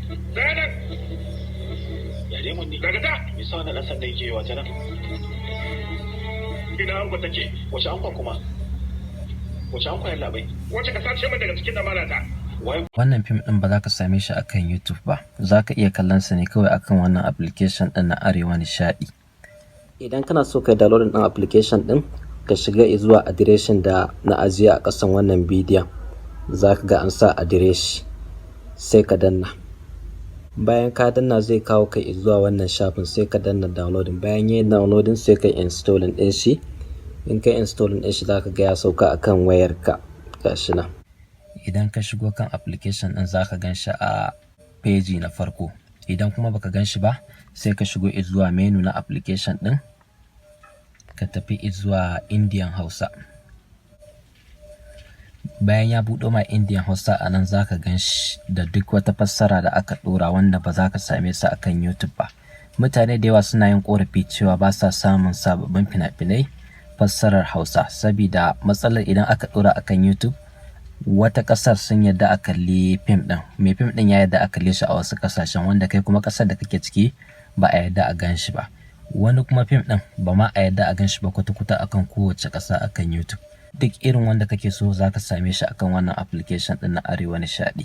Zainab! Yare mun ni. Daga ta! Me sa wannan dan sanda yake wata nan? Ina anko take? Wace ankon kuma? Wace ankon yalla bai? Wace ka sace min daga cikin amana ta? Wannan fim ɗin ba za ka same shi akan YouTube ba, za ka iya kallon sa ne kawai akan wannan application ɗin na Arewa Nishaɗi. Idan kana so ka download ɗin application ɗin, ka shiga zuwa adireshin da na ajiye a ƙasan wannan bidiyon, za ka ga an sa adireshi, sai ka danna. Bayan ka danna zai kawo ka zuwa wannan shafin, sai ka danna downloading. Bayan yin downloading sai ka installing ɗin shi. In ka installing ɗin shi za ka ga ya sauka akan wayarka, gashi nan. Idan ka shigo kan application ɗin za ka gan shi a peji na farko. Idan kuma baka gan shi ba, sai ka shigo zuwa menu na application ɗin, ka tafi zuwa Indian Hausa. Bayan ya buɗo ma Indian Hausa a nan za ka gan shi da duk wata fassara da aka ɗora wanda ba za ka same sa akan YouTube ba. Mutane da yawa suna yin ƙorafi cewa ba sa samun sababbin fina-finai fassarar Hausa, sabida matsalar idan aka ɗora akan YouTube, wata ƙasar sun yadda a kalli fim ɗin, mai fim ɗin ya yadda a kalle shi a wasu ƙasashen, wanda kai kuma ƙasar da kake ciki ba a yadda a gan shi ba. Wani kuma fim ɗin ba ma a yadda a gan shi ba kwata-kwata akan kowace ƙasa akan YouTube. Duk irin wanda kake so za ka same shi akan wannan application ɗin na Arewa Nishaɗi.